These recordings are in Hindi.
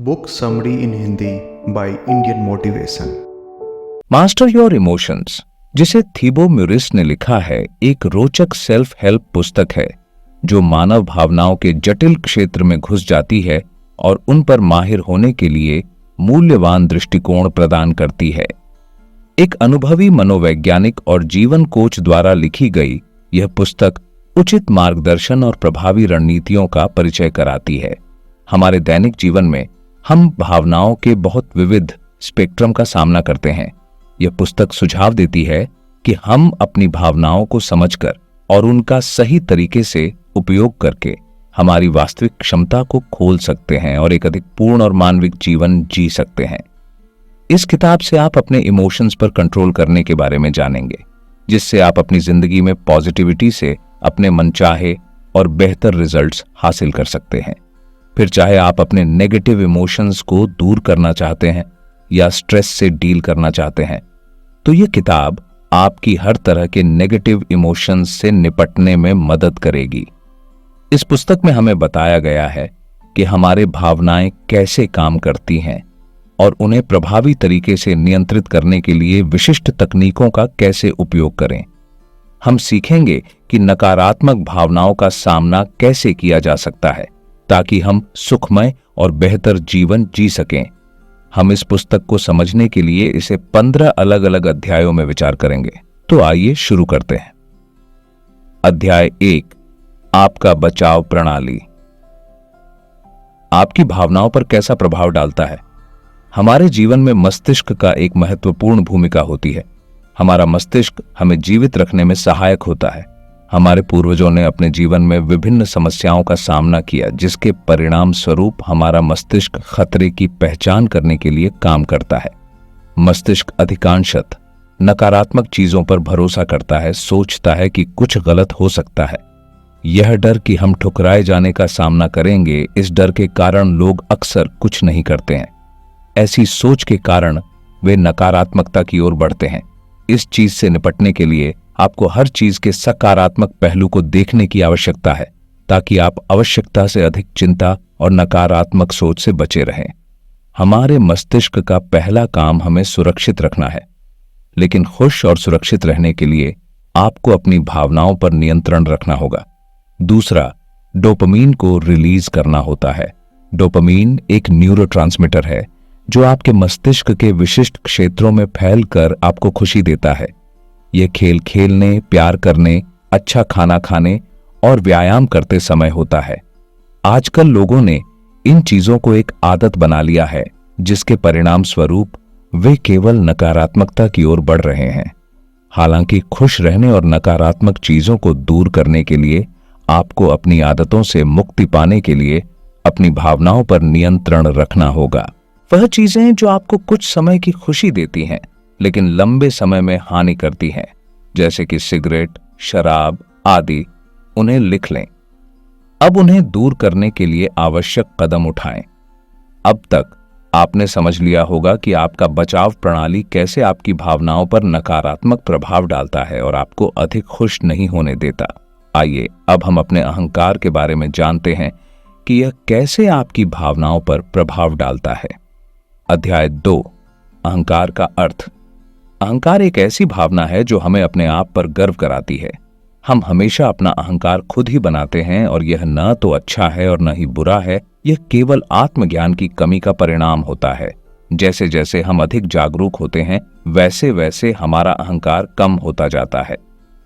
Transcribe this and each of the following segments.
Book summary in Hindi by Indian Motivation। Master your emotions, जिसे थीबो म्यूरिस ने लिखा है, एक रोचक सेल्फ हेल्प पुस्तक है जो मानव भावनाओं के जटिल क्षेत्र में घुस जाती है और उन पर माहिर होने के लिए मूल्यवान दृष्टिकोण प्रदान करती है। एक अनुभवी मनोवैज्ञानिक और जीवन कोच द्वारा लिखी गई यह पुस्तक उचित मार्गदर्शन और प्रभावी रणनीतियों का परिचय कराती है। हमारे दैनिक जीवन में हम भावनाओं के बहुत विविध स्पेक्ट्रम का सामना करते हैं। यह पुस्तक सुझाव देती है कि हम अपनी भावनाओं को समझकर और उनका सही तरीके से उपयोग करके हमारी वास्तविक क्षमता को खोल सकते हैं और एक अधिक पूर्ण और मानविक जीवन जी सकते हैं। इस किताब से आप अपने इमोशंस पर कंट्रोल करने के बारे में जानेंगे, जिससे आप अपनी जिंदगी में पॉजिटिविटी से अपने मनचाहे और बेहतर रिजल्ट्स हासिल कर सकते हैं। फिर चाहे आप अपने नेगेटिव इमोशंस को दूर करना चाहते हैं या स्ट्रेस से डील करना चाहते हैं, तो यह किताब आपकी हर तरह के नेगेटिव इमोशंस से निपटने में मदद करेगी। इस पुस्तक में हमें बताया गया है कि हमारे भावनाएं कैसे काम करती हैं और उन्हें प्रभावी तरीके से नियंत्रित करने के लिए विशिष्ट तकनीकों का कैसे उपयोग करें। हम सीखेंगे कि नकारात्मक भावनाओं का सामना कैसे किया जा सकता है ताकि हम सुखमय और बेहतर जीवन जी सकें। हम इस पुस्तक को समझने के लिए इसे 15 अलग अलग अध्यायों में विचार करेंगे। तो आइए शुरू करते हैं। अध्याय 1, आपका बचाव प्रणाली। आपकी भावनाओं पर कैसा प्रभाव डालता है? हमारे जीवन में मस्तिष्क का एक महत्वपूर्ण भूमिका होती है। हमारा मस्तिष्क हमें जीवित रखने में सहायक होता है। हमारे पूर्वजों ने अपने जीवन में विभिन्न समस्याओं का सामना किया, जिसके परिणाम स्वरूप हमारा मस्तिष्क खतरे की पहचान करने के लिए काम करता है। मस्तिष्क अधिकांशतः नकारात्मक चीजों पर भरोसा करता है, सोचता है कि कुछ गलत हो सकता है। यह डर कि हम ठुकराए जाने का सामना करेंगे, इस डर के कारण लोग अक्सर कुछ नहीं करते हैं। ऐसी सोच के कारण वे नकारात्मकता की ओर बढ़ते हैं। इस चीज से निपटने के लिए आपको हर चीज के सकारात्मक पहलू को देखने की आवश्यकता है, ताकि आप आवश्यकता से अधिक चिंता और नकारात्मक सोच से बचे रहें। हमारे मस्तिष्क का पहला काम हमें सुरक्षित रखना है, लेकिन खुश और सुरक्षित रहने के लिए आपको अपनी भावनाओं पर नियंत्रण रखना होगा। दूसरा, डोपामीन को रिलीज करना होता है। डोपामीन एक न्यूरोट्रांसमीटर है जो आपके मस्तिष्क के विशिष्ट क्षेत्रों में फैलकर आपको खुशी देता है। यह खेल खेलने, प्यार करने, अच्छा खाना खाने और व्यायाम करते समय होता है। आजकल लोगों ने इन चीजों को एक आदत बना लिया है, जिसके परिणाम स्वरूप वे केवल नकारात्मकता की ओर बढ़ रहे हैं। हालांकि खुश रहने और नकारात्मक चीजों को दूर करने के लिए आपको अपनी आदतों से मुक्ति पाने के लिए अपनी भावनाओं पर नियंत्रण रखना होगा। वह चीजें जो आपको कुछ समय की खुशी देती हैं लेकिन लंबे समय में हानि करती हैं, जैसे कि सिगरेट, शराब आदि, उन्हें लिख लें। अब उन्हें दूर करने के लिए आवश्यक कदम उठाएं। अब तक आपने समझ लिया होगा कि आपका बचाव प्रणाली कैसे आपकी भावनाओं पर नकारात्मक प्रभाव डालता है और आपको अधिक खुश नहीं होने देता। आइए अब हम अपने अहंकार के बारे में जानते हैं कि यह कैसे आपकी भावनाओं पर प्रभाव डालता है। अध्याय 2, अहंकार का अर्थ। अहंकार एक ऐसी भावना है जो हमें अपने आप पर गर्व कराती है। हम हमेशा अपना अहंकार खुद ही बनाते हैं और यह न तो अच्छा है और न ही बुरा है। यह केवल आत्मज्ञान की कमी का परिणाम होता है। जैसे जैसे हम अधिक जागरूक होते हैं, वैसे वैसे हमारा अहंकार कम होता जाता है।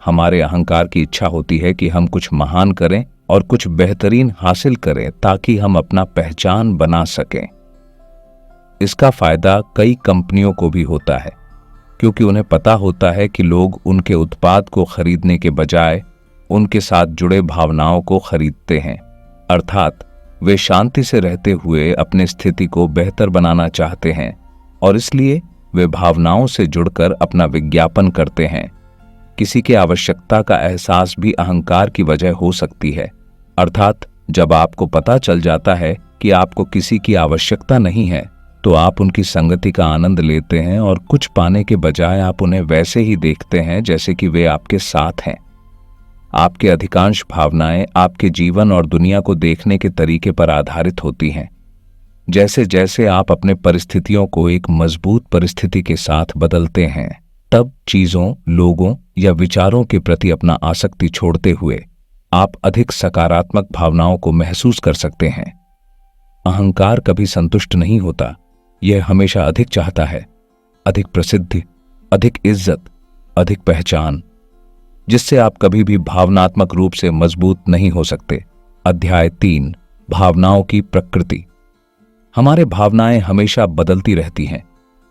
हमारे अहंकार की इच्छा होती है कि हम कुछ महान करें और कुछ बेहतरीन हासिल करें ताकि हम अपना पहचान बना सकें। इसका फायदा कई कंपनियों को भी होता है, क्योंकि उन्हें पता होता है कि लोग उनके उत्पाद को खरीदने के बजाय उनके साथ जुड़े भावनाओं को खरीदते हैं। अर्थात वे शांति से रहते हुए अपनी स्थिति को बेहतर बनाना चाहते हैं और इसलिए वे भावनाओं से जुड़कर अपना विज्ञापन करते हैं। किसी की आवश्यकता का एहसास भी अहंकार की वजह हो सकती है। अर्थात जब आपको पता चल जाता है कि आपको किसी की आवश्यकता नहीं है, तो आप उनकी संगति का आनंद लेते हैं और कुछ पाने के बजाय आप उन्हें वैसे ही देखते हैं जैसे कि वे आपके साथ हैं। आपके अधिकांश भावनाएं आपके जीवन और दुनिया को देखने के तरीके पर आधारित होती हैं। जैसे जैसे आप अपने परिस्थितियों को एक मजबूत परिस्थिति के साथ बदलते हैं, तब चीजों, लोगों या विचारों के प्रति अपना आसक्ति छोड़ते हुए आप अधिक सकारात्मक भावनाओं को महसूस कर सकते हैं। अहंकार कभी संतुष्ट नहीं होता, यह हमेशा अधिक चाहता है, अधिक प्रसिद्धि, अधिक इज्जत, अधिक पहचान, जिससे आप कभी भी भावनात्मक रूप से मजबूत नहीं हो सकते। अध्याय 3, भावनाओं की प्रकृति। हमारे भावनाएं हमेशा बदलती रहती हैं।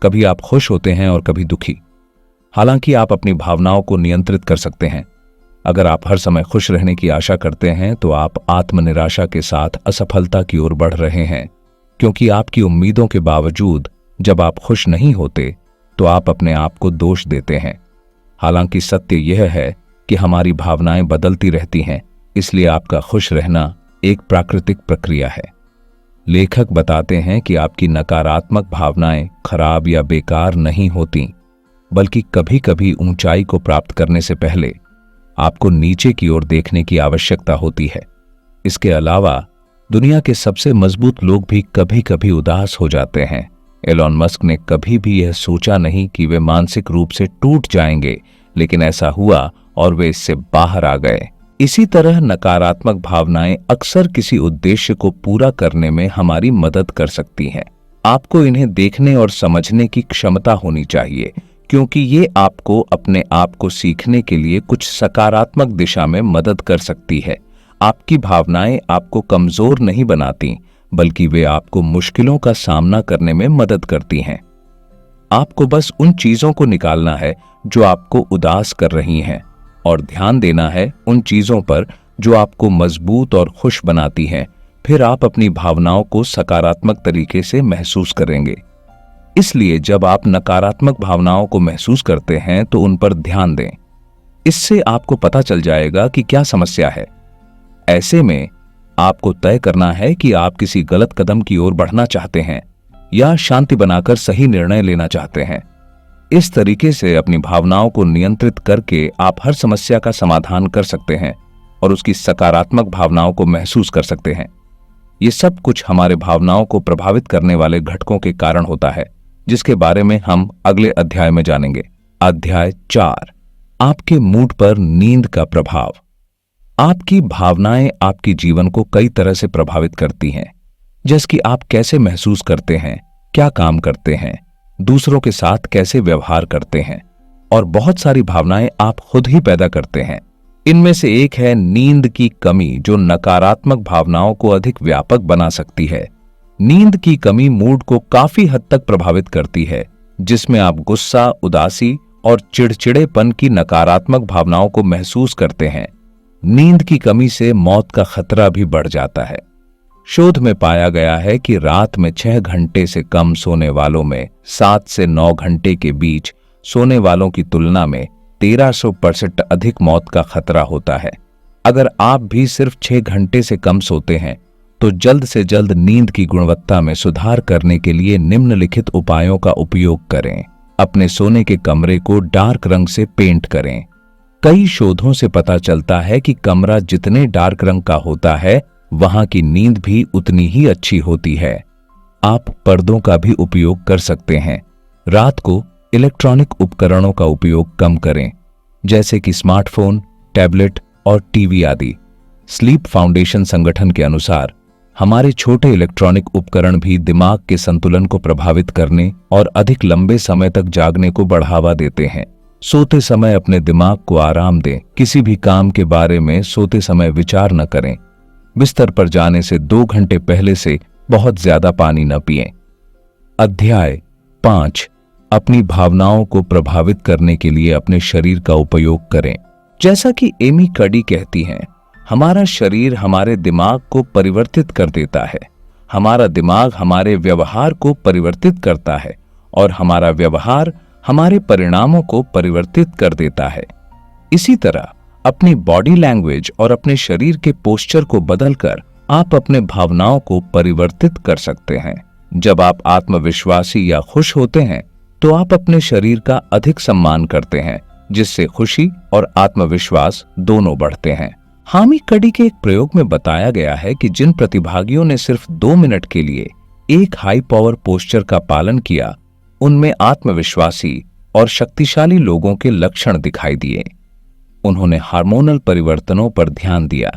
कभी आप खुश होते हैं और कभी दुखी। हालांकि आप अपनी भावनाओं को नियंत्रित कर सकते हैं। अगर आप हर समय खुश रहने की आशा करते हैं तो आप आत्मनिराशा के साथ असफलता की ओर बढ़ रहे हैं, क्योंकि आपकी उम्मीदों के बावजूद जब आप खुश नहीं होते तो आप अपने आप को दोष देते हैं। हालांकि सत्य यह है कि हमारी भावनाएं बदलती रहती हैं, इसलिए आपका खुश रहना एक प्राकृतिक प्रक्रिया है। लेखक बताते हैं कि आपकी नकारात्मक भावनाएं खराब या बेकार नहीं होती, बल्कि कभी कभी ऊंचाई को प्राप्त करने से पहले आपको नीचे की ओर देखने की आवश्यकता होती है। इसके अलावा दुनिया के सबसे मजबूत लोग भी कभी कभी उदास हो जाते हैं। एलॉन मस्क ने कभी भी यह सोचा नहीं कि वे मानसिक रूप से टूट जाएंगे, लेकिन ऐसा हुआ और वे इससे बाहर आ गए। इसी तरह नकारात्मक भावनाएं अक्सर किसी उद्देश्य को पूरा करने में हमारी मदद कर सकती हैं। आपको इन्हें देखने और समझने की क्षमता होनी चाहिए, क्योंकि ये आपको अपने आप को सीखने के लिए कुछ सकारात्मक दिशा में मदद कर सकती है। आपकी भावनाएं आपको कमजोर नहीं बनाती, बल्कि वे आपको मुश्किलों का सामना करने में मदद करती हैं। आपको बस उन चीजों को निकालना है जो आपको उदास कर रही हैं, और ध्यान देना है उन चीजों पर जो आपको मजबूत और खुश बनाती हैं। फिर आप अपनी भावनाओं को सकारात्मक तरीके से महसूस करेंगे। इसलिए जब आप नकारात्मक भावनाओं को महसूस करते हैं तो उन पर ध्यान दें। इससे आपको पता चल जाएगा कि क्या समस्या है। ऐसे में आपको तय करना है कि आप किसी गलत कदम की ओर बढ़ना चाहते हैं या शांति बनाकर सही निर्णय लेना चाहते हैं। इस तरीके से अपनी भावनाओं को नियंत्रित करके आप हर समस्या का समाधान कर सकते हैं और उसकी सकारात्मक भावनाओं को महसूस कर सकते हैं। ये सब कुछ हमारे भावनाओं को प्रभावित करने वाले घटकों के कारण होता है, जिसके बारे में हम अगले अध्याय में जानेंगे। अध्याय 4, आपके मूड पर नींद का प्रभाव। आपकी भावनाएं आपके जीवन को कई तरह से प्रभावित करती हैं, जैसे कि आप कैसे महसूस करते हैं, क्या काम करते हैं, दूसरों के साथ कैसे व्यवहार करते हैं, और बहुत सारी भावनाएं आप खुद ही पैदा करते हैं। इनमें से एक है नींद की कमी, जो नकारात्मक भावनाओं को अधिक व्यापक बना सकती है। नींद की कमी मूड को काफी हद तक प्रभावित करती है, जिसमें आप गुस्सा, उदासी और चिड़चिड़ेपन की नकारात्मक भावनाओं को महसूस करते हैं। नींद की कमी से मौत का खतरा भी बढ़ जाता है। शोध में पाया गया है कि रात में 6 घंटे से कम सोने वालों में 7 से 9 घंटे के बीच सोने वालों की तुलना में 1300% अधिक मौत का खतरा होता है। अगर आप भी सिर्फ 6 घंटे से कम सोते हैं तो जल्द से जल्द नींद की गुणवत्ता में सुधार करने के लिए निम्नलिखित उपायों का उपयोग करें। अपने सोने के कमरे को डार्क रंग से पेंट करें। कई शोधों से पता चलता है कि कमरा जितने डार्क रंग का होता है, वहां की नींद भी उतनी ही अच्छी होती है। आप पर्दों का भी उपयोग कर सकते हैं। रात को इलेक्ट्रॉनिक उपकरणों का उपयोग कम करें, जैसे कि स्मार्टफोन, टैबलेट और टीवी आदि। स्लीप फाउंडेशन संगठन के अनुसार हमारे छोटे इलेक्ट्रॉनिक उपकरण भी दिमाग के संतुलन को प्रभावित करने और अधिक लंबे समय तक जागने को बढ़ावा देते हैं। सोते समय अपने दिमाग को आराम दें। किसी भी काम के बारे में सोते समय विचार न करें। बिस्तर पर जाने से 2 घंटे पहले से बहुत ज्यादा पानी न पिएं। अध्याय 5, अपनी भावनाओं को प्रभावित करने के लिए अपने शरीर का उपयोग करें। जैसा कि एमी कडी कहती हैं, हमारा शरीर हमारे दिमाग को परिवर्तित कर देता है। हमारा दिमाग हमारे व्यवहार को परिवर्तित करता है और हमारा व्यवहार हमारे परिणामों को परिवर्तित कर देता है। इसी तरह अपनी बॉडी लैंग्वेज और अपने शरीर के पोस्चर को बदलकर आप अपने भावनाओं को परिवर्तित कर सकते हैं। जब आप आत्मविश्वासी या खुश होते हैं तो आप अपने शरीर का अधिक सम्मान करते हैं, जिससे खुशी और आत्मविश्वास दोनों बढ़ते हैं। हामी कडी के एक प्रयोग में बताया गया है कि जिन प्रतिभागियों ने सिर्फ 2 मिनट के लिए एक हाई पावर पोस्चर का पालन किया, उनमें आत्मविश्वासी और शक्तिशाली लोगों के लक्षण दिखाई दिए। उन्होंने हार्मोनल परिवर्तनों पर ध्यान दिया।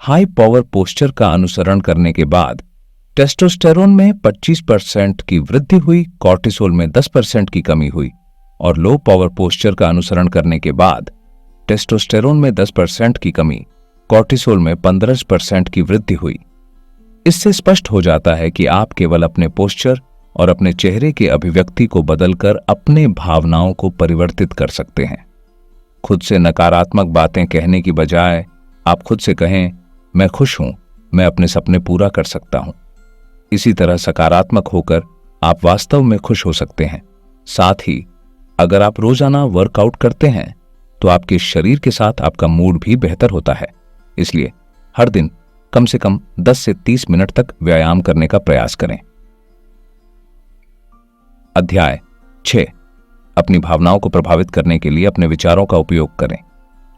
हाई पावर पोस्चर का अनुसरण करने के बाद टेस्टोस्टेरोन में 25% की वृद्धि हुई, कॉर्टिसोल में 10% की कमी हुई, और लो पावर पोस्चर का अनुसरण करने के बाद टेस्टोस्टेरोन में 10% की कमी, कॉर्टिसोल में 15% की वृद्धि हुई। इससे स्पष्ट हो जाता है कि आप केवल अपने पोस्चर और अपने चेहरे के अभिव्यक्ति को बदलकर अपने भावनाओं को परिवर्तित कर सकते हैं। खुद से नकारात्मक बातें कहने की बजाय आप खुद से कहें, मैं खुश हूं, मैं अपने सपने पूरा कर सकता हूं। इसी तरह सकारात्मक होकर आप वास्तव में खुश हो सकते हैं। साथ ही अगर आप रोजाना वर्कआउट करते हैं तो आपके शरीर के साथ आपका मूड भी बेहतर होता है। इसलिए हर दिन कम से कम 10 से 30 मिनट तक व्यायाम करने का प्रयास करें। अध्याय 6, अपनी भावनाओं को प्रभावित करने के लिए अपने विचारों का उपयोग करें।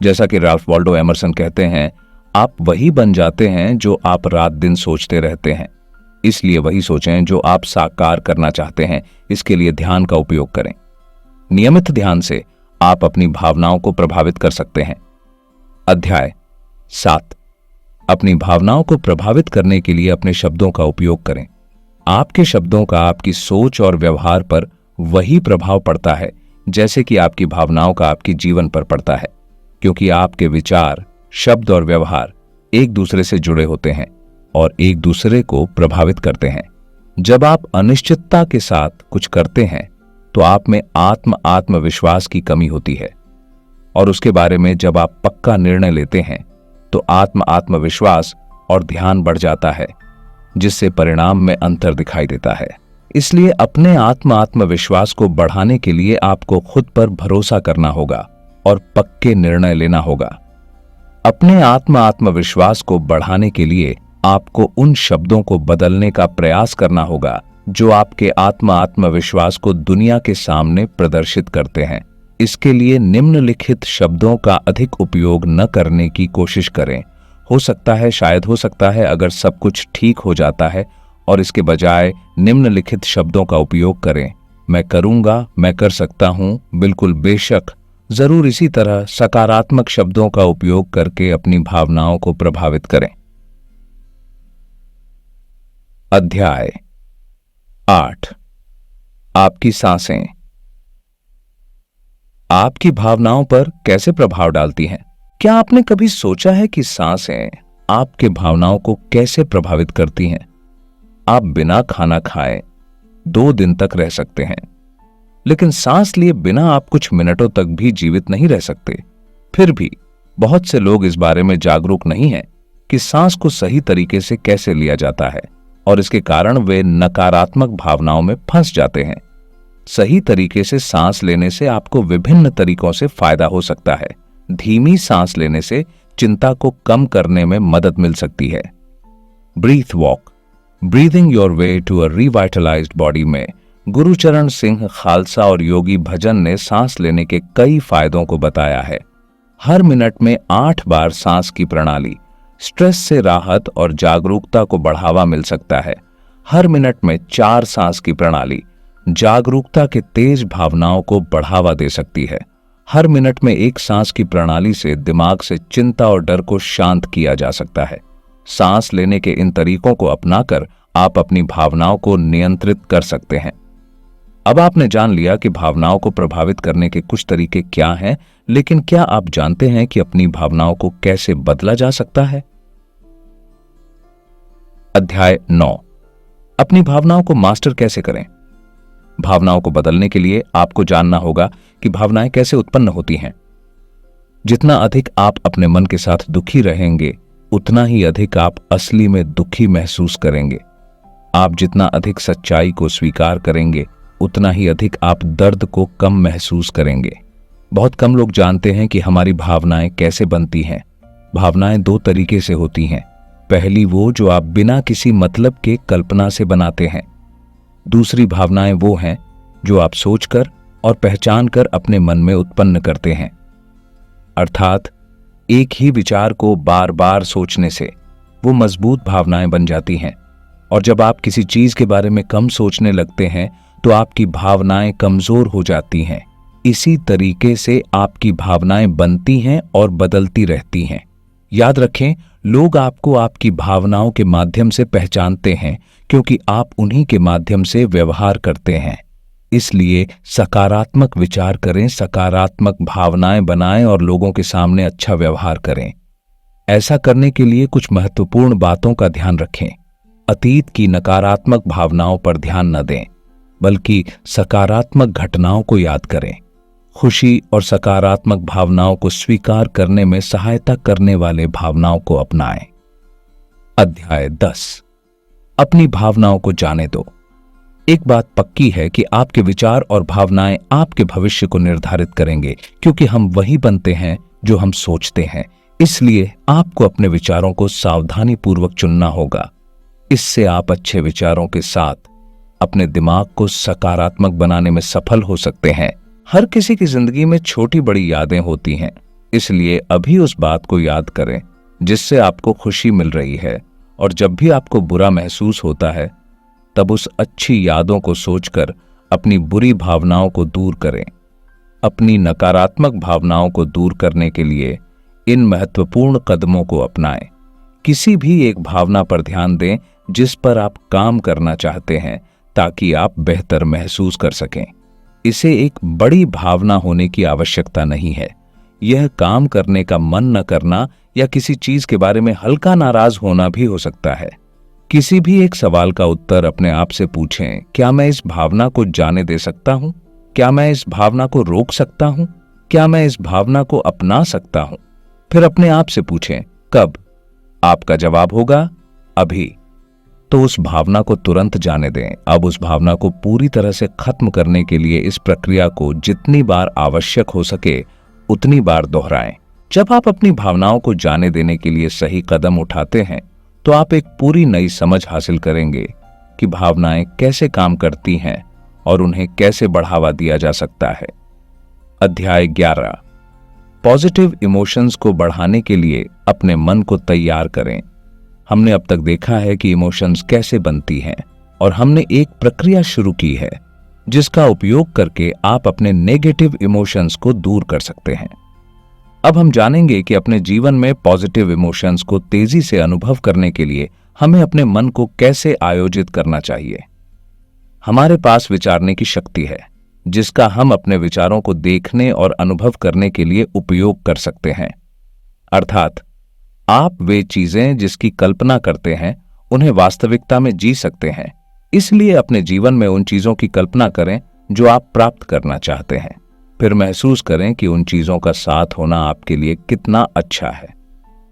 जैसा कि राल्फ वाल्डो एमर्सन कहते हैं, आप वही बन जाते हैं जो आप रात दिन सोचते रहते हैं। इसलिए वही सोचें जो आप साकार करना चाहते हैं। इसके लिए ध्यान का उपयोग करें। नियमित ध्यान से आप अपनी भावनाओं को प्रभावित कर सकते हैं। अध्याय 7, अपनी भावनाओं को प्रभावित करने के लिए अपने शब्दों का उपयोग करें। आपके शब्दों का आपकी सोच और व्यवहार पर वही प्रभाव पड़ता है जैसे कि आपकी भावनाओं का आपके जीवन पर पड़ता है, क्योंकि आपके विचार, शब्द और व्यवहार एक दूसरे से जुड़े होते हैं और एक दूसरे को प्रभावित करते हैं। जब आप अनिश्चितता के साथ कुछ करते हैं तो आप में आत्मविश्वास की कमी होती है, और उसके बारे में जब आप पक्का निर्णय लेते हैं तो आत्मविश्वास और ध्यान बढ़ जाता है, जिससे परिणाम में अंतर दिखाई देता है। इसलिए अपने आत्मविश्वास को बढ़ाने के लिए आपको खुद पर भरोसा करना होगा और पक्के निर्णय लेना होगा। अपने आत्मविश्वास को बढ़ाने के लिए आपको उन शब्दों को बदलने का प्रयास करना होगा जो आपके आत्मविश्वास को दुनिया के सामने प्रदर्शित करते हैं। इसके लिए निम्नलिखित शब्दों का अधिक उपयोग न करने की कोशिश करें। शायद हो सकता है अगर सब कुछ ठीक हो जाता है और इसके बजाय निम्नलिखित शब्दों का उपयोग करें। मैं करूंगा, मैं कर सकता हूं, बिल्कुल, बेशक, जरूर। इसी तरह सकारात्मक शब्दों का उपयोग करके अपनी भावनाओं को प्रभावित करें। अध्याय 8, आपकी सांसें आपकी भावनाओं पर कैसे प्रभाव डालती हैं? क्या आपने कभी सोचा है कि सांसें आपके भावनाओं को कैसे प्रभावित करती हैं? आप बिना खाना खाए 2 दिन तक रह सकते हैं, लेकिन सांस लिए बिना आप कुछ मिनटों तक भी जीवित नहीं रह सकते। फिर भी बहुत से लोग इस बारे में जागरूक नहीं हैं कि सांस को सही तरीके से कैसे लिया जाता है, और इसके कारण वे नकारात्मक भावनाओं में फंस जाते हैं। सही तरीके से सांस लेने से आपको विभिन्न तरीकों से फायदा हो सकता है। धीमी सांस लेने से चिंता को कम करने में मदद मिल सकती है। Breath walk, breathing your way to a revitalized body में गुरुचरण सिंह खालसा और योगी भजन ने सांस लेने के कई फायदों को बताया है। हर मिनट में 8 बार सांस की प्रणाली स्ट्रेस से राहत और जागरूकता को बढ़ावा मिल सकता है। हर मिनट में 4 सांस की प्रणाली जागरूकता के तेज भावनाओं को बढ़ावा दे सकती है। हर मिनट में 1 सांस की प्रणाली से दिमाग से चिंता और डर को शांत किया जा सकता है। सांस लेने के इन तरीकों को अपनाकर आप अपनी भावनाओं को नियंत्रित कर सकते हैं। अब आपने जान लिया कि भावनाओं को प्रभावित करने के कुछ तरीके क्या हैं, लेकिन क्या आप जानते हैं कि अपनी भावनाओं को कैसे बदला जा सकता है? अध्याय 9, अपनी भावनाओं को मास्टर कैसे करें? भावनाओं को बदलने के लिए आपको जानना होगा कि भावनाएं कैसे उत्पन्न होती हैं। जितना अधिक आप अपने मन के साथ दुखी रहेंगे, उतना ही अधिक आप असली में दुखी महसूस करेंगे। आप जितना अधिक सच्चाई को स्वीकार करेंगे, उतना ही अधिक आप दर्द को कम महसूस करेंगे। बहुत कम लोग जानते हैं कि हमारी भावनाएं कैसे बनती हैं। भावनाएं 2 तरीके से होती हैं। पहली वो जो आप बिना किसी मतलब के कल्पना से बनाते हैं। दूसरी भावनाएं वो हैं जो आप सोचकर और पहचान कर अपने मन में उत्पन्न करते हैं। अर्थात एक ही विचार को बार बार सोचने से वो मजबूत भावनाएं बन जाती हैं। और जब आप किसी चीज के बारे में कम सोचने लगते हैं तो आपकी भावनाएं कमजोर हो जाती हैं। इसी तरीके से आपकी भावनाएं बनती हैं और बदलती रहती हैं। याद रखें, लोग आपको आपकी भावनाओं के माध्यम से पहचानते हैं क्योंकि आप उन्हीं के माध्यम से व्यवहार करते हैं। इसलिए सकारात्मक विचार करें, सकारात्मक भावनाएं बनाएं और लोगों के सामने अच्छा व्यवहार करें। ऐसा करने के लिए कुछ महत्वपूर्ण बातों का ध्यान रखें। अतीत की नकारात्मक भावनाओं पर ध्यान न दें, बल्कि सकारात्मक घटनाओं को याद करें। खुशी और सकारात्मक भावनाओं को स्वीकार करने में सहायता करने वाले भावनाओं को अपनाएं। अध्याय 10। अपनी भावनाओं को जाने दो। एक बात पक्की है कि आपके विचार और भावनाएं आपके भविष्य को निर्धारित करेंगे, क्योंकि हम वही बनते हैं जो हम सोचते हैं। इसलिए आपको अपने विचारों को सावधानीपूर्वक चुनना होगा। इससे आप अच्छे विचारों के साथ अपने दिमाग को सकारात्मक बनाने में सफल हो सकते हैं। हर किसी की जिंदगी में छोटी बड़ी यादें होती हैं, इसलिए अभी उस बात को याद करें जिससे आपको खुशी मिल रही है, और जब भी आपको बुरा महसूस होता है तब उस अच्छी यादों को सोचकर अपनी बुरी भावनाओं को दूर करें। अपनी नकारात्मक भावनाओं को दूर करने के लिए इन महत्वपूर्ण कदमों को अपनाएं। किसी भी एक भावना पर ध्यान दें जिस पर आप काम करना चाहते हैं, ताकि आप बेहतर महसूस कर सकें। इसे एक बड़ी भावना होने की आवश्यकता नहीं है। यह काम करने का मन न करना या किसी चीज के बारे में हल्का नाराज होना भी हो सकता है। किसी भी एक सवाल का उत्तर अपने आप से पूछें, क्या मैं इस भावना को जाने दे सकता हूं? क्या मैं इस भावना को रोक सकता हूं? क्या मैं इस भावना को अपना सकता हूं? फिर अपने आप से पूछें, कब? आपका जवाब होगा, अभी। तो उस भावना को तुरंत जाने दें। अब उस भावना को पूरी तरह से खत्म करने के लिए इस प्रक्रिया को जितनी बार आवश्यक हो सके उतनी बार दोहराएं। जब आप अपनी भावनाओं को जाने देने के लिए सही कदम उठाते हैं तो आप एक पूरी नई समझ हासिल करेंगे कि भावनाएं कैसे काम करती हैं और उन्हें कैसे बढ़ावा दिया जा सकता है। अध्याय 11। पॉजिटिव इमोशंस को बढ़ाने के लिए अपने मन को तैयार करें। हमने अब तक देखा है कि इमोशंस कैसे बनती हैं, और हमने एक प्रक्रिया शुरू की है जिसका उपयोग करके आप अपने नेगेटिव इमोशंस को दूर कर सकते हैं। अब हम जानेंगे कि अपने जीवन में पॉजिटिव इमोशंस को तेजी से अनुभव करने के लिए हमें अपने मन को कैसे आयोजित करना चाहिए। हमारे पास विचारने की शक्ति है, जिसका हम अपने विचारों को देखने और अनुभव करने के लिए उपयोग कर सकते हैं। अर्थात आप वे चीजें जिसकी कल्पना करते हैं उन्हें वास्तविकता में जी सकते हैं। इसलिए अपने जीवन में उन चीजों की कल्पना करें जो आप प्राप्त करना चाहते हैं। फिर महसूस करें कि उन चीजों का साथ होना आपके लिए कितना अच्छा है।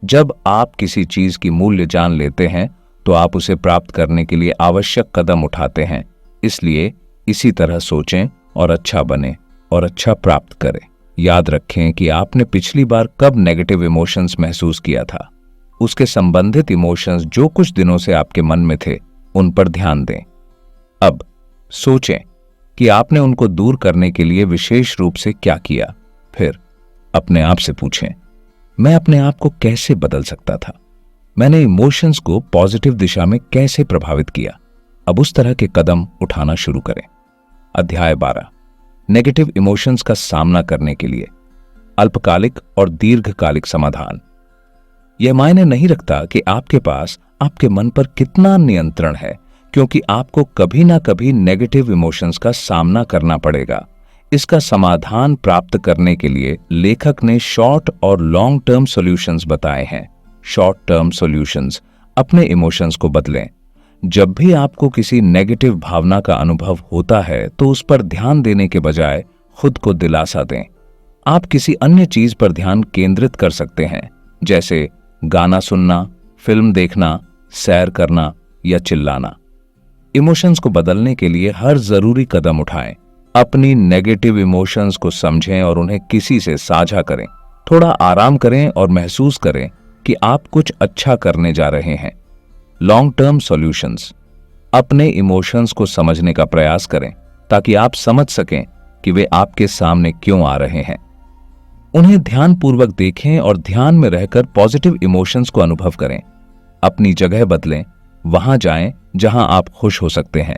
जब आप किसी चीज की मूल्य जान लेते हैं तो आप उसे प्राप्त करने के लिए आवश्यक कदम उठाते हैं। इसलिए इसी तरह सोचें और अच्छा बने और अच्छा प्राप्त करें। याद रखें कि आपने पिछली बार कब नेगेटिव इमोशंस महसूस किया था। उसके संबंधित इमोशंस जो कुछ दिनों से आपके मन में थे उन पर ध्यान दें। अब सोचें कि आपने उनको दूर करने के लिए विशेष रूप से क्या किया। फिर अपने आप से पूछें, मैं अपने आप को कैसे बदल सकता था? मैंने इमोशंस को पॉजिटिव दिशा में कैसे प्रभावित किया? अब उस तरह के कदम उठाना शुरू करें। अध्याय 12। नेगेटिव इमोशंस का सामना करने के लिए अल्पकालिक और दीर्घकालिक समाधान। यह मायने नहीं रखता कि आपके पास आपके मन पर कितना नियंत्रण है, क्योंकि आपको कभी ना कभी नेगेटिव इमोशंस का सामना करना पड़ेगा। इसका समाधान प्राप्त करने के लिए लेखक ने शॉर्ट और लॉन्ग टर्म सॉल्यूशंस बताए हैं। शॉर्ट टर्म सॉल्यूशंस, अपने इमोशंस को बदलें। जब भी आपको किसी नेगेटिव भावना का अनुभव होता है तो उस पर ध्यान देने के बजाय खुद को दिलासा दें। आप किसी अन्य चीज पर ध्यान केंद्रित कर सकते हैं, जैसे गाना सुनना, फिल्म देखना, सैर करना या चिल्लाना। इमोशंस को बदलने के लिए हर जरूरी कदम उठाएं। अपनी नेगेटिव इमोशंस को समझें और उन्हें किसी से साझा करें। थोड़ा आराम करें और महसूस करें कि आप कुछ अच्छा करने जा रहे हैं। लॉन्ग टर्म सॉल्यूशंस, अपने इमोशंस को समझने का प्रयास करें ताकि आप समझ सकें कि वे आपके सामने क्यों आ रहे हैं। उन्हें ध्यानपूर्वक देखें और ध्यान में रहकर पॉजिटिव इमोशंस को अनुभव करें। अपनी जगह बदलें, वहां जाएं जहां आप खुश हो सकते हैं।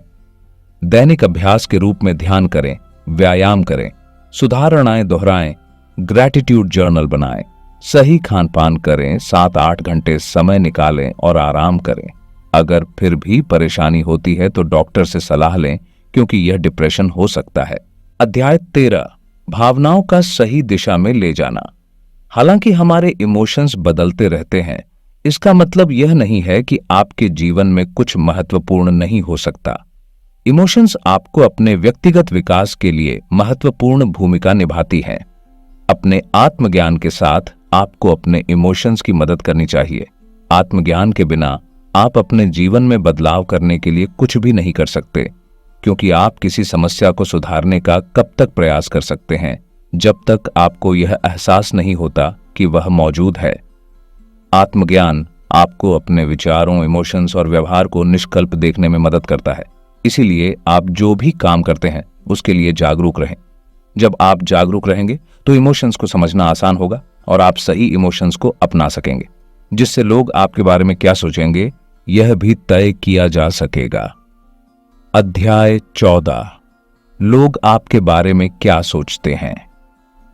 दैनिक अभ्यास के रूप में ध्यान करें, व्यायाम करें, सुधारणाएं दोहराएं, ग्रैटिट्यूड जर्नल बनाएं, सही खान पान करें, 7-8 घंटे समय निकालें और आराम करें। अगर फिर भी परेशानी होती है तो डॉक्टर से सलाह लें, क्योंकि यह डिप्रेशन हो सकता है। अध्याय 13, भावनाओं का सही दिशा में ले जाना। हालांकि हमारे इमोशंस बदलते रहते हैं, इसका मतलब यह नहीं है कि आपके जीवन में कुछ महत्वपूर्ण नहीं हो सकता। इमोशंस आपको अपने व्यक्तिगत विकास के लिए महत्वपूर्ण भूमिका निभाती हैं। अपने आत्मज्ञान के साथ आपको अपने इमोशंस की मदद करनी चाहिए। आत्मज्ञान के बिना आप अपने जीवन में बदलाव करने के लिए कुछ भी नहीं कर सकते, क्योंकि आप किसी समस्या को सुधारने का कब तक प्रयास कर सकते हैं जब तक आपको यह एहसास नहीं होता कि वह मौजूद है। आत्मज्ञान आपको अपने विचारों, इमोशंस और व्यवहार को निष्कल्प देखने में मदद करता है। इसीलिए आप जो भी काम करते हैं उसके लिए जागरूक रहें। जब आप जागरूक रहेंगे तो इमोशंस को समझना आसान होगा और आप सही इमोशंस को अपना सकेंगे, जिससे लोग आपके बारे में क्या सोचेंगे यह भी तय किया जा सकेगा। अध्याय 14, लोग आपके बारे में क्या सोचते हैं।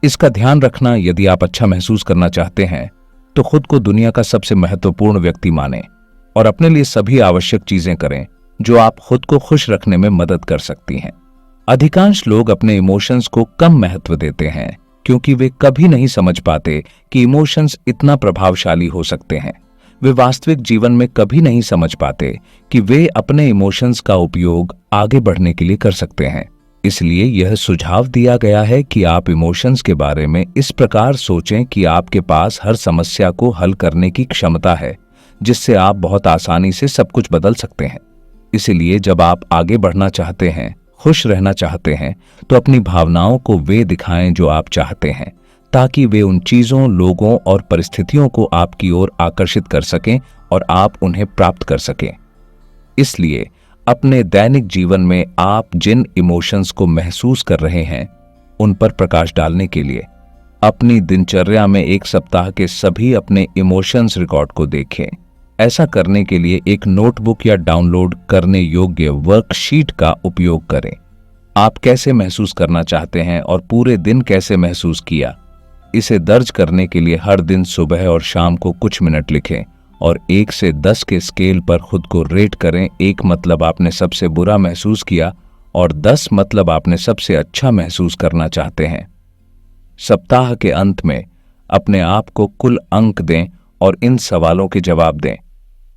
इसका ध्यान रखना, यदि आप अच्छा महसूस करना चाहते हैं तो खुद को दुनिया का सबसे महत्वपूर्ण व्यक्ति मानें और अपने लिए सभी आवश्यक चीजें करें जो आप खुद को खुश रखने में मदद कर सकती हैं। अधिकांश लोग अपने इमोशंस को कम महत्व देते हैं, क्योंकि वे कभी नहीं समझ पाते कि इमोशंस इतना प्रभावशाली हो सकते हैं। वे वास्तविक जीवन में कभी नहीं समझ पाते कि वे अपने इमोशंस का उपयोग आगे बढ़ने के लिए कर सकते हैं। इसलिए यह सुझाव दिया गया है कि आप इमोशंस के बारे में इस प्रकार सोचें कि आपके पास हर समस्या को हल करने की क्षमता है, जिससे आप बहुत आसानी से सब कुछ बदल सकते हैं। इसलिए जब आप आगे बढ़ना चाहते हैं, खुश रहना चाहते हैं, तो अपनी भावनाओं को वे दिखाएं जो आप चाहते हैं, ताकि वे उन चीजों, लोगों और परिस्थितियों को आपकी ओर आकर्षित कर सकें और आप उन्हें प्राप्त कर सकें। इसलिए अपने दैनिक जीवन में आप जिन इमोशंस को महसूस कर रहे हैं उन पर प्रकाश डालने के लिए अपनी दिनचर्या में एक सप्ताह के सभी अपने इमोशंस रिकॉर्ड को देखें। ऐसा करने के लिए एक नोटबुक या डाउनलोड करने योग्य वर्कशीट का उपयोग करें। आप कैसे महसूस करना चाहते हैं और पूरे दिन कैसे महसूस किया, इसे दर्ज करने के लिए हर दिन सुबह और शाम को कुछ मिनट लिखें और 1 से 10 के स्केल पर खुद को रेट करें। 1 मतलब आपने सबसे बुरा महसूस किया और 10 मतलब आपने सबसे अच्छा महसूस करना चाहते हैं। सप्ताह के अंत में अपने आप को कुल अंक दें और इन सवालों के जवाब दें।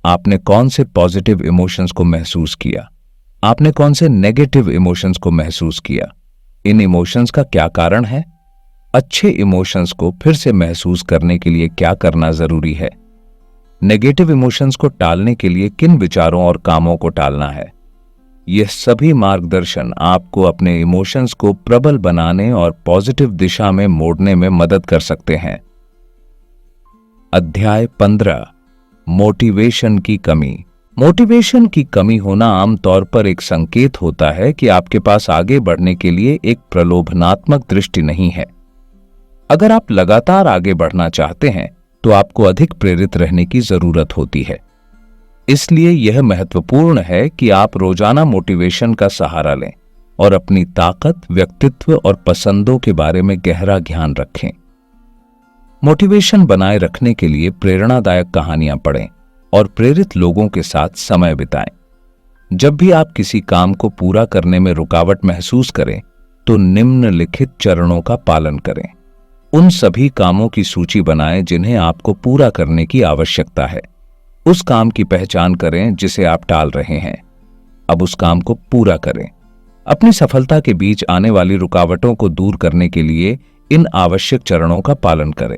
आपने कौन से पॉजिटिव इमोशंस को महसूस किया, आपने कौन से नेगेटिव इमोशंस को महसूस किया, इन इमोशंस का क्या कारण है, अच्छे इमोशंस को फिर से महसूस करने के लिए क्या करना जरूरी है, नेगेटिव इमोशंस को टालने के लिए किन विचारों और कामों को टालना है। यह सभी मार्गदर्शन आपको अपने इमोशंस को प्रबल बनाने और पॉजिटिव दिशा में मोड़ने में मदद कर सकते हैं। अध्याय 15, मोटिवेशन की कमी। मोटिवेशन की कमी होना आमतौर पर एक संकेत होता है कि आपके पास आगे बढ़ने के लिए एक प्रलोभनात्मक दृष्टि नहीं है। अगर आप लगातार आगे बढ़ना चाहते हैं तो आपको अधिक प्रेरित रहने की जरूरत होती है। इसलिए यह महत्वपूर्ण है कि आप रोजाना मोटिवेशन का सहारा लें और अपनी ताकत, व्यक्तित्व और पसंदों के बारे में गहरा ध्यान रखें। मोटिवेशन बनाए रखने के लिए प्रेरणादायक कहानियां पढ़ें और प्रेरित लोगों के साथ समय बिताएं। जब भी आप किसी काम को पूरा करने में रुकावट महसूस करें तो निम्नलिखित चरणों का पालन करें। उन सभी कामों की सूची बनाएं जिन्हें आपको पूरा करने की आवश्यकता है। उस काम की पहचान करें जिसे आप टाल रहे हैं। अब उस काम को पूरा करें। अपनी सफलता के बीच आने वाली रुकावटों को दूर करने के लिए इन आवश्यक चरणों का पालन करें।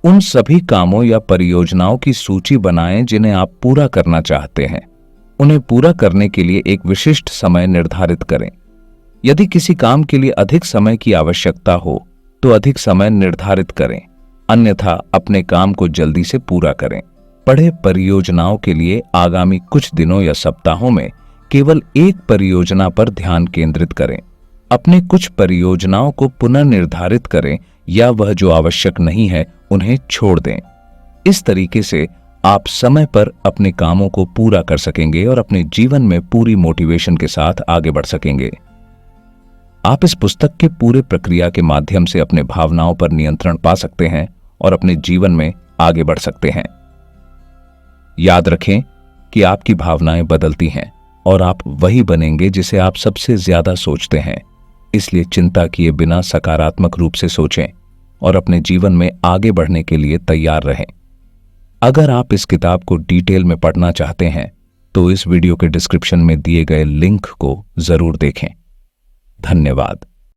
उन सभी कामों या परियोजनाओं की सूची बनाएं जिन्हें आप पूरा करना चाहते हैं। उन्हें पूरा करने के लिए एक विशिष्ट समय निर्धारित करें। यदि किसी काम के लिए अधिक समय की आवश्यकता हो तो अधिक समय निर्धारित करें, अन्यथा अपने काम को जल्दी से पूरा करें। बड़े परियोजनाओं के लिए आगामी कुछ दिनों या सप्ताहों में केवल एक परियोजना पर ध्यान केंद्रित करें। अपने कुछ परियोजनाओं को पुनर्निर्धारित करें या वह जो आवश्यक नहीं है उन्हें छोड़ दें। इस तरीके से आप समय पर अपने कामों को पूरा कर सकेंगे और अपने जीवन में पूरी मोटिवेशन के साथ आगे बढ़ सकेंगे। आप इस पुस्तक के पूरे प्रक्रिया के माध्यम से अपने भावनाओं पर नियंत्रण पा सकते हैं और अपने जीवन में आगे बढ़ सकते हैं। याद रखें कि आपकी भावनाएं बदलती हैं और आप वही बनेंगे जिसे आप सबसे ज्यादा सोचते हैं। इसलिए चिंता किए बिना सकारात्मक रूप से सोचें और अपने जीवन में आगे बढ़ने के लिए तैयार रहें। अगर आप इस किताब को डिटेल में पढ़ना चाहते हैं तो इस वीडियो के डिस्क्रिप्शन में दिए गए लिंक को जरूर देखें। धन्यवाद।